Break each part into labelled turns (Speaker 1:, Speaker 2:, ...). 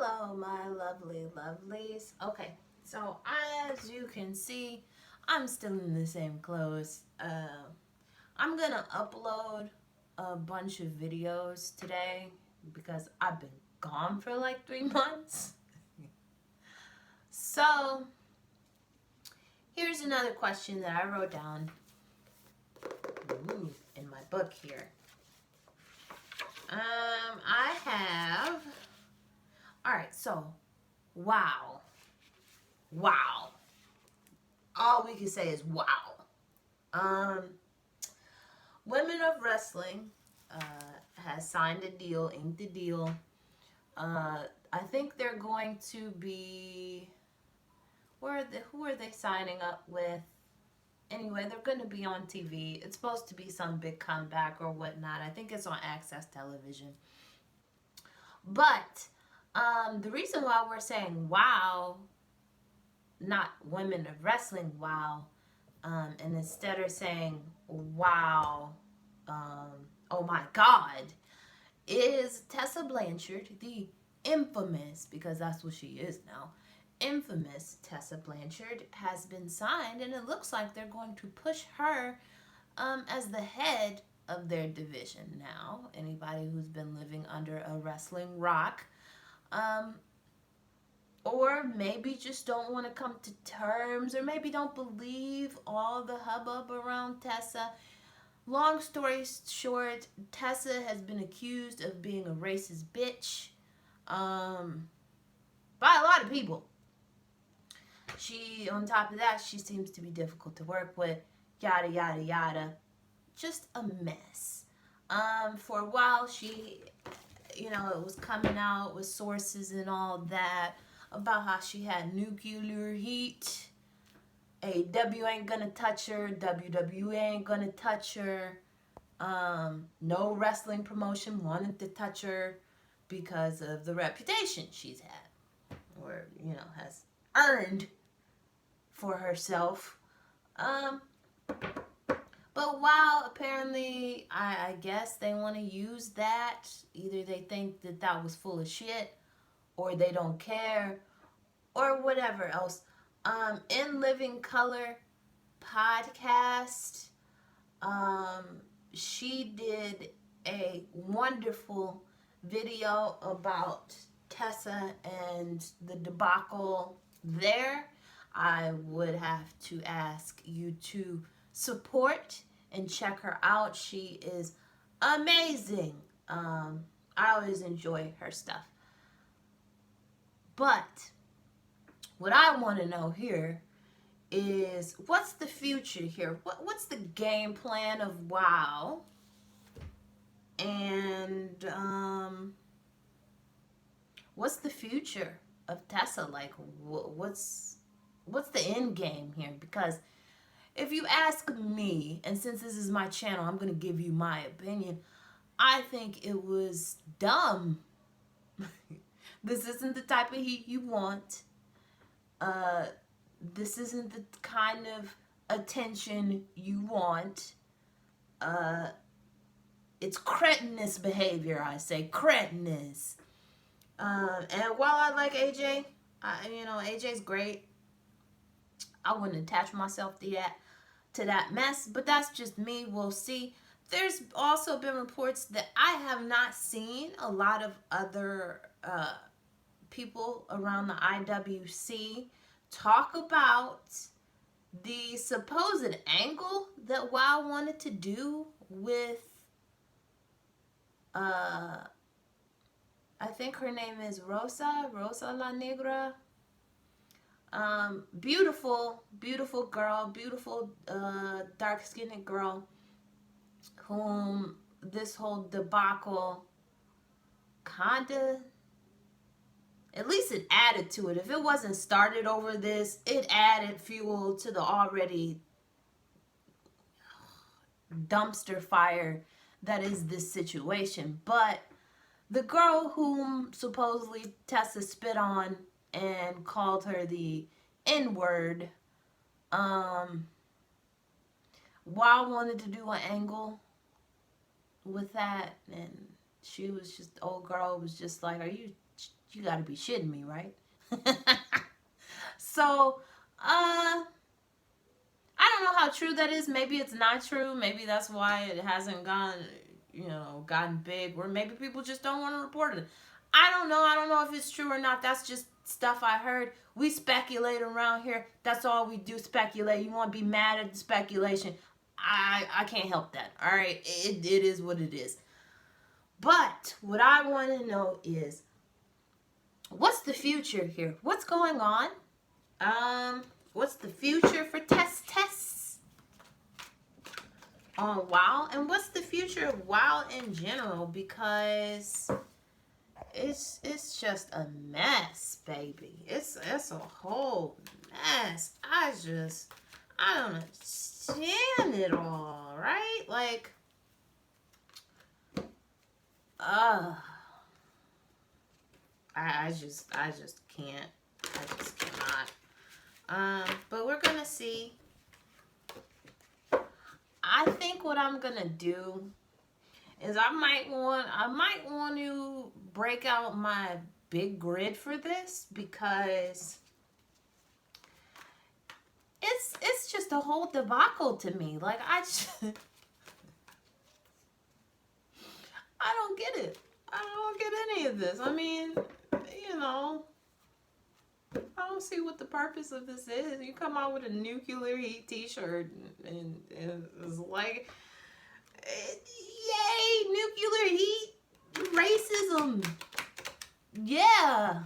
Speaker 1: Hello, my lovely lovelies. Okay, so as you can see, I'm still in the same clothes. I'm gonna upload a bunch of videos today because I've been gone for like 3 months. So, here's another question that I wrote down in my book here. I have. Alright, so, wow. Wow. All we can say is wow. Um, Women of Wrestling has signed a deal, inked a deal. I think they're going to be. Who are they signing up with? Anyway, they're going to be on TV. It's supposed to be some big comeback or whatnot. I think it's on Access Television. But the reason why we're saying wow, not Women of Wrestling wow, and instead of saying wow, oh my God, is Tessa Blanchard, the infamous, because that's what she is now, infamous Tessa Blanchard, has been signed, and it looks like they're going to push her as the head of their division now. Anybody who's been living under a wrestling rock, um, or maybe just don't want to come to terms, or maybe don't believe all the hubbub around Tessa. Long story short, Tessa has been accused of being a racist bitch by a lot of people. On top of that, she seems to be difficult to work with, yada, yada, yada. Just a mess. For a while, it was coming out with sources and all that about how she had nuclear heat. AEW ain't gonna touch her. WWE ain't gonna touch her. No wrestling promotion wanted to touch her because of the reputation she's had, or has earned for herself. But while apparently, I guess they want to use that, either they think that that was full of shit, or they don't care, or whatever else. In Living Color podcast, she did a wonderful video about Tessa and the debacle there. I would have to ask you to support and check her out. She is amazing. I always enjoy her stuff. But what I want to know here is, what's the future here? What's the game plan of WoW? And what's the future of Tessa? Like, what's the end game here? Because if you ask me, and since this is my channel, I'm going to give you my opinion. I think it was dumb. This isn't the type of heat you want. This isn't the kind of attention you want. It's cretinous behavior, I say. Cretinous. And while I like AJ, AJ's great. I wouldn't attach myself to that mess, but that's just me. We'll see. There's also been reports that I have not seen a lot of other people around the IWC talk about the supposed angle that WoW wanted to do with I think her name is Rosa La Negra. Beautiful girl, beautiful dark-skinned girl, whom this whole debacle kinda, at least it added to it. If it wasn't started over this, it added fuel to the already dumpster fire that is this situation. But the girl whom supposedly Tessa spit on and called her the N-word, WoW wanted to do an angle with that, and she was just, old girl was just like, are you You gotta be shitting me, right? So, I don't know how true that is. Maybe it's not true. Maybe that's why it hasn't gotten big. Or maybe people just don't want to report it. I don't know. I don't know if it's true or not. That's just stuff I heard. We speculate around here. That's all we do, speculate. You want to be mad at the speculation. I can't help that. All right. It is what it is. But what I want to know is, what's the future here? What's going on? What's the future for tests on WoW, and what's the future of WoW in general? Because it's just a mess, baby. It's a whole mess. I don't understand it all, right? Like, I just can't. I just cannot. But we're gonna see. I think what I'm gonna do is I might want to break out my big grid for this, because it's just a whole debacle to me. Like, I don't get it. I don't get any of this. I mean, I don't see what the purpose of this is. You come out with a nuclear heat t-shirt and it's like, yay, nuclear heat, racism. Yeah.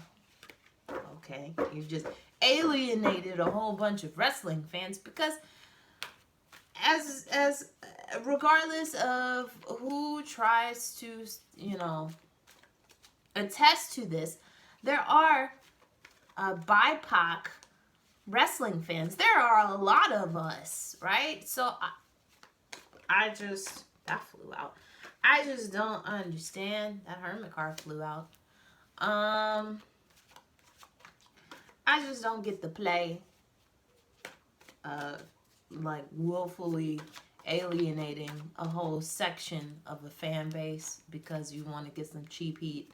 Speaker 1: Okay, you've just alienated a whole bunch of wrestling fans, because as regardless of who tries to, attest to this, there are BIPOC wrestling fans. There are a lot of us, right? So that flew out. I just don't understand. That hermit card flew out. I just don't get the play of, like, willfully alienating a whole section of a fan base because you want to get some cheap heat.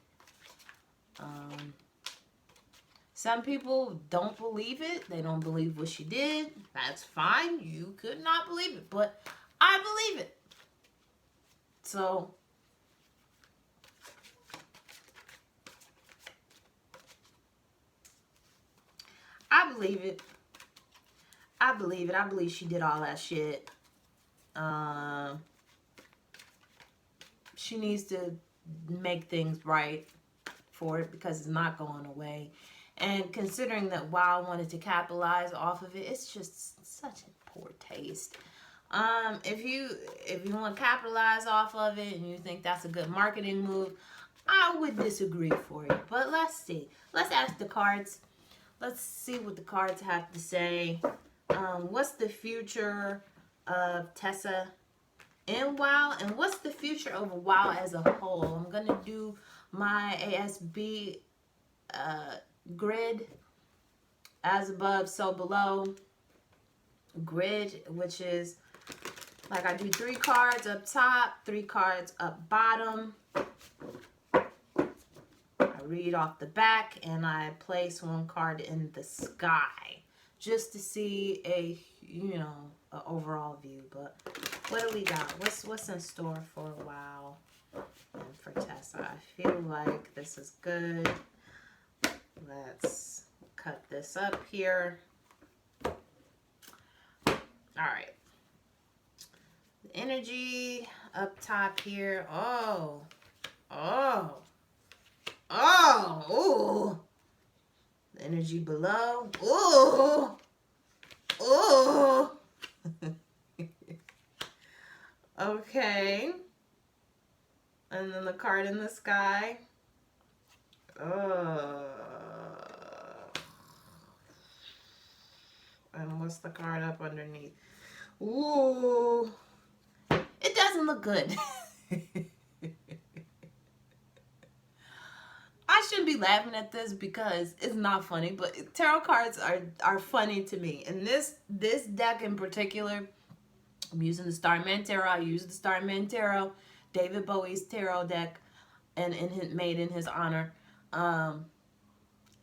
Speaker 1: Some people don't believe it. They don't believe what she did. That's fine. You could not believe it, but I believe it. So I believe it. I believe it. I believe she did all that shit. She needs to make things right for it, because it's not going away. And considering that WoW wanted to capitalize off of it, it's just such a poor taste. If you want to capitalize off of it and you think that's a good marketing move, I would disagree for you. But let's see. Let's ask the cards. Let's see what the cards have to say. What's the future of Tessa in WoW? And what's the future of WoW as a whole? I'm going to do my ASB grid, as above, so below grid, which is like, I do 3 cards up top, 3 cards up bottom. I read off the back and I place 1 card in the sky just to see a overall view. But what do we got? What's in store for WoW and for Tessa? I feel like this is good. Let's cut this up here. All right. The energy up top here. Ooh. The energy below. Ooh. Okay. And then the card in the sky. And what's the card up underneath? Ooh. It doesn't look good. I shouldn't be laughing at this because it's not funny, but tarot cards are funny to me. And this deck in particular, I'm using the Starman Tarot. I use the Starman Tarot, David Bowie's tarot deck, and made in his honor.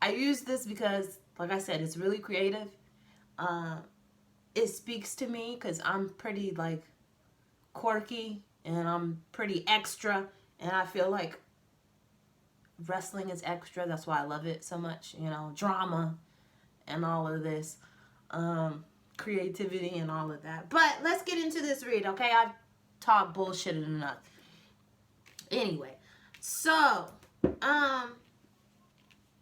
Speaker 1: I use this because, like I said, it's really creative. It speaks to me because I'm pretty like quirky and I'm pretty extra, and I feel like wrestling is extra. That's why I love it so much. You know, drama and all of this, creativity and all of that. But let's get into this read, okay? I've talked bullshit enough. Anyway, so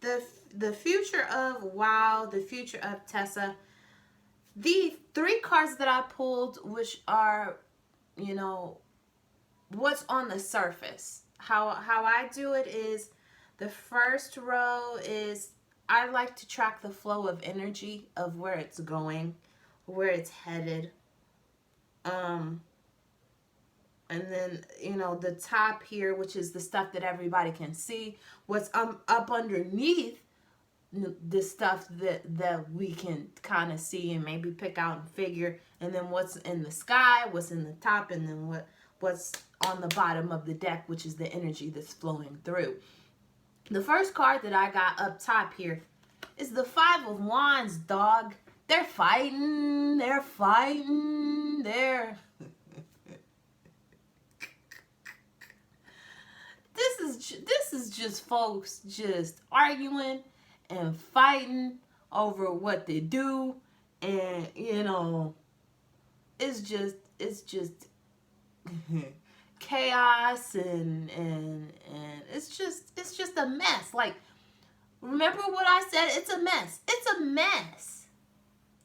Speaker 1: the future of WoW, the future of Tessa. The 3 cards that I pulled, which are, you know, what's on the surface. How I do it is, the first row is, I like to track the flow of energy of where it's going, where it's headed. And then, you know, the top here, which is the stuff that everybody can see, what's up underneath the stuff that we can kind of see and maybe pick out and figure, and then what's in the sky, what's in the top, and then what's on the bottom of the deck, which is the energy that's flowing through. The first card that I got up top here is the 5 of Wands, dog. They're fighting. They're fighting. This is just folks just arguing and fighting over what they do, and you know, it's just chaos, and it's just a mess. Like, remember what I said? It's a mess. It's a mess.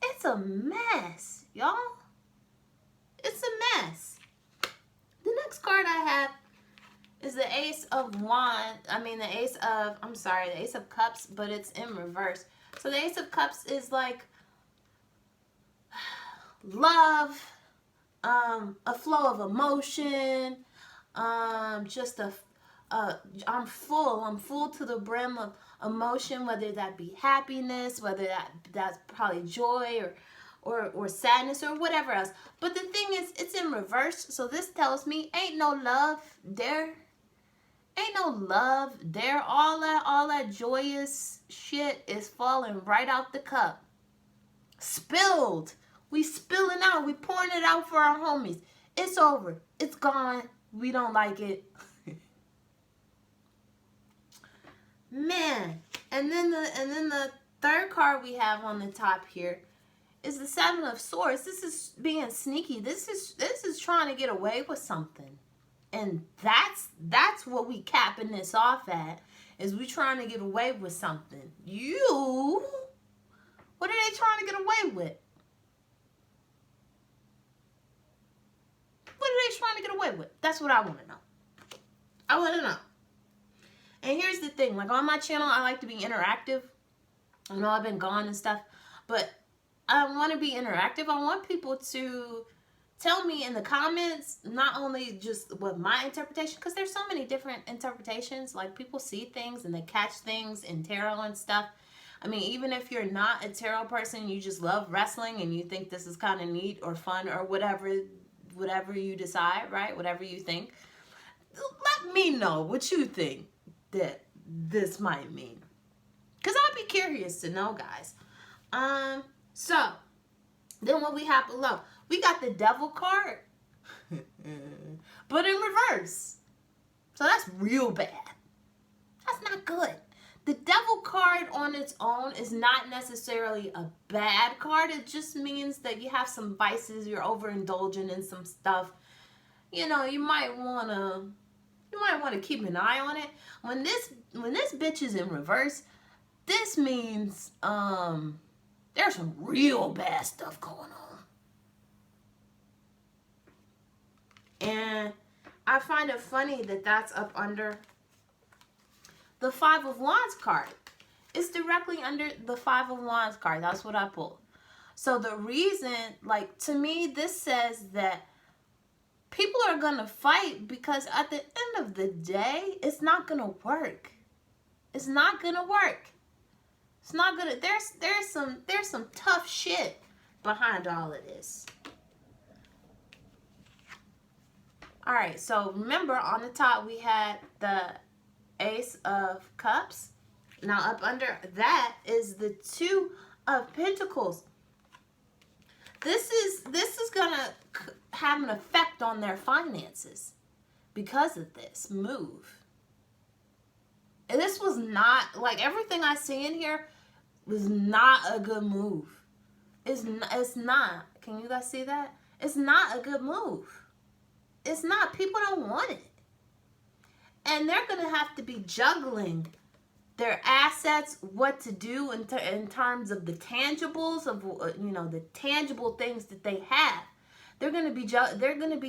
Speaker 1: It's a mess, y'all. It's a mess. The next card I have is the Ace of Wands. The Ace of Cups, but it's in reverse. So the Ace of Cups is like love, a flow of emotion, I'm full to the brim of emotion, whether that be happiness, whether that's probably joy or sadness or whatever else. But the thing is, it's in reverse, so this tells me ain't no love there. Ain't no love there. All that joyous shit is falling right out the cup. Spilled. We spilling out. We pouring it out for our homies. It's over. It's gone. We don't like it. Man. And then the third card we have on the top here is the 7 of Swords. This is being sneaky. This is trying to get away with something. And that's what we capping this off at, is we trying to get away with something. What are they trying to get away with? What are they trying to get away with? That's what I want to know. I want to know. And here's the thing. Like, on my channel, I like to be interactive. I know I've been gone and stuff, but I want to be interactive. I want people to tell me in the comments, not only just what my interpretation, because there's so many different interpretations. Like, people see things and they catch things in tarot and stuff. I mean, even if you're not a tarot person, you just love wrestling and you think this is kind of neat or fun or whatever you decide, right? Whatever you think. Let me know what you think that this might mean, because I'd be curious to know, guys. So then what we have below, we got the Devil card, but in reverse. So that's real bad. That's not good. The Devil card on its own is not necessarily a bad card. It just means that you have some vices, you're overindulging in some stuff. You know, you might want to keep an eye on it. When this bitch is in reverse, this means there's some real bad stuff going on. And I find it funny that that's up under the 5 of Wands card. It's directly under the 5 of Wands card. That's what I pulled. So the reason, like, to me, this says that people are going to fight because at the end of the day, it's not going to work. It's not going to work. It's not going to, there's some tough shit behind all of this. All right, so remember on the top we had the Ace of Cups. Now up under that is the Two of Pentacles. This is gonna have an effect on their finances because of this move. And this was not, like, everything I see in here was not a good move. It's not. Can you guys see that? It's not a good move. It's not. People don't want it. And they're going to have to be juggling their assets, what to do in terms of the tangibles of, the tangible things that they have. They're going to be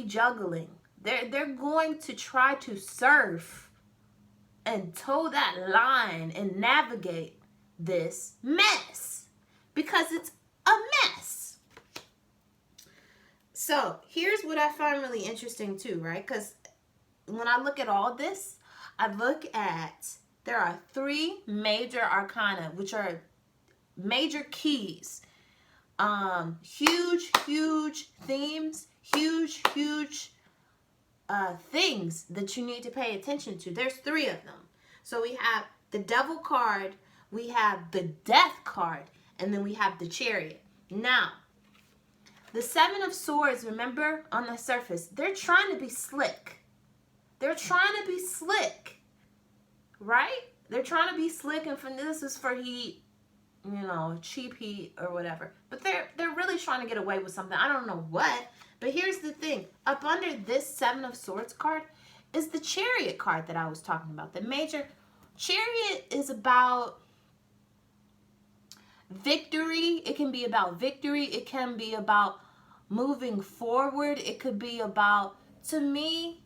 Speaker 1: juggling. They're going to try to surf and toe that line and navigate this mess because it's a mess. So here's what I find really interesting too, right? Because when I look at all this, I look at, there are 3 major arcana, which are major keys. Huge themes, huge things that you need to pay attention to. There's 3 of them. So we have the Devil card, we have the Death card, and then we have the Chariot. Now, the 7 of Swords, remember, on the surface, they're trying to be slick. They're trying to be slick, right? They're trying to be slick, and this is for heat, cheap heat or whatever. But they're really trying to get away with something. I don't know what. But here's the thing. Up under this 7 of Swords card is the Chariot card that I was talking about. The major Chariot is about victory. It can be about victory. It can be about moving forward. It could be about, to me,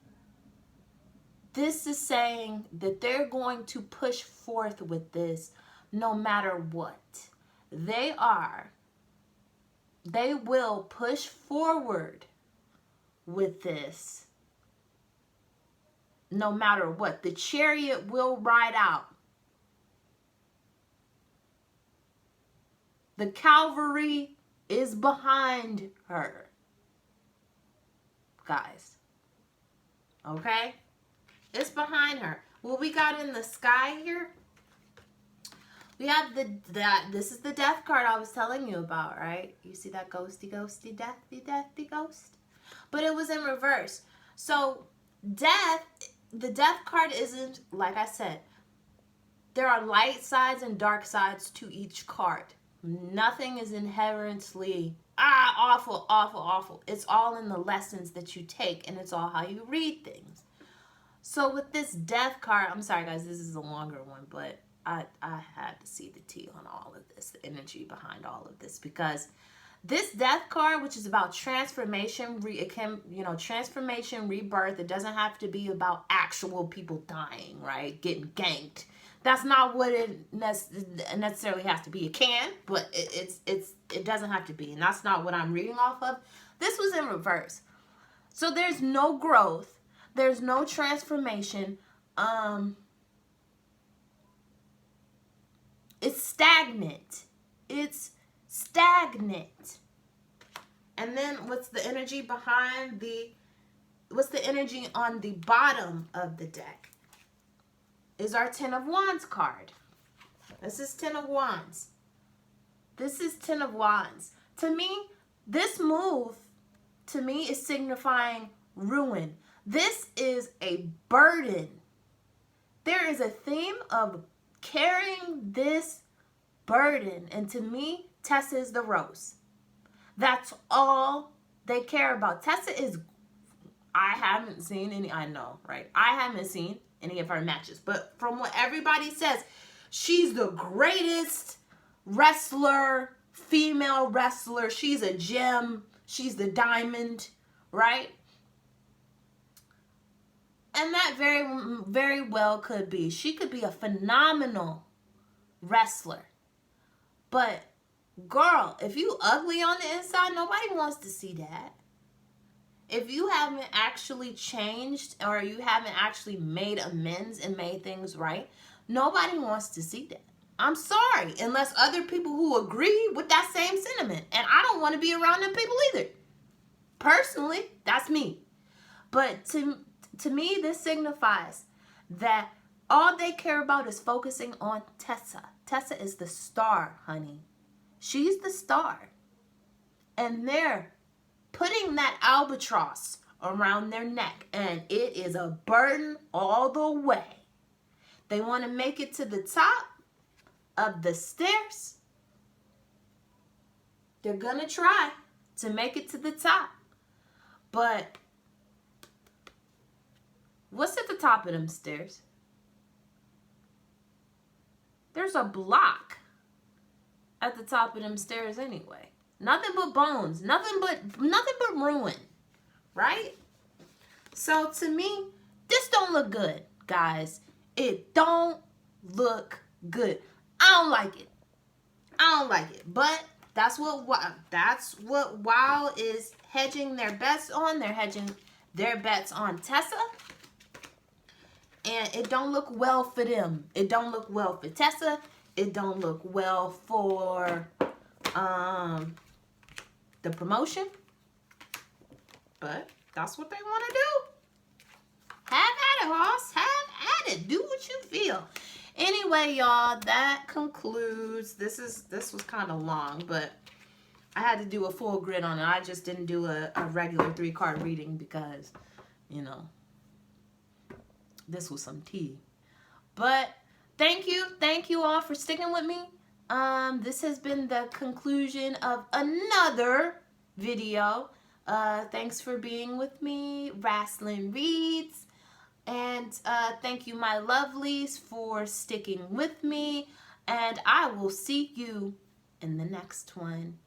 Speaker 1: this is saying that they're going to push forth with this no matter what. They will push forward with this no matter what. The Chariot will ride out. The cavalry is behind her, guys. Okay? It's behind her. What we got in the sky here, we have this is the Death card I was telling you about, right? You see that ghosty, deathy ghost? But it was in reverse. So the Death card isn't, like I said, there are light sides and dark sides to each card. Nothing is inherently awful. It's all in the lessons that you take, and it's all how you read things. So with this Death card, I'm sorry guys, this is a longer one, but I had to see the tea on all of this, the energy behind all of this, because this Death card, which is about transformation, transformation, rebirth. It doesn't have to be about actual people dying, right? Getting ganked. That's not what it necessarily has to be. It can, but it doesn't have to be, and that's not what I'm reading off of. This was in reverse. So there's no growth. There's no transformation. It's stagnant. It's stagnant. And then what's the energy behind what's the energy on the bottom of the deck? Is our 10 of Wands card. This is 10 of Wands. This is 10 of Wands. To me, this move, is signifying ruin. This is a burden. There is a theme of carrying this burden. And to me, Tessa is the rose. That's all they care about. Tessa is, I haven't seen any, I know, right? I haven't seen any of her matches. But from what everybody says, she's the greatest wrestler, female wrestler. She's a gem. She's the diamond, right? And that very, very well could be. She could be a phenomenal wrestler. But, girl, if you ugly on the inside, nobody wants to see that. If you haven't actually changed or you haven't actually made amends and made things right, nobody wants to see that. I'm sorry, unless other people who agree with that same sentiment. And I don't want to be around them people either. Personally, that's me. But to me, this signifies that All they care about is focusing on Tessa. Tessa is the star, honey. She's the star. And they're putting that albatross around their neck, and it is a burden all the way. They want to make it to the top of the stairs. They're going to try to make it to the top. But what's at the top of them stairs? There's a block at the top of them stairs anyway. Nothing but bones, nothing but ruin, right? So to me, this don't look good, guys. It don't look good. I don't like it. I don't like it. But that's what WoW is hedging their bets on. They're hedging their bets on Tessa. And it don't look well for them. It don't look well for Tessa. It don't look well for the promotion. But that's what they want to do. Have at it, Hoss. Have at it. Do what you feel. Anyway, y'all, that concludes. This was kind of long, but I had to do a full grid on it. I just didn't do a regular 3-card reading because, you know, this was some tea. But thank you all for sticking with me. This has been the conclusion of another video. Thanks for being with me, Wrestling Reads. And thank you, my lovelies, for sticking with me. And I will see you in the next one.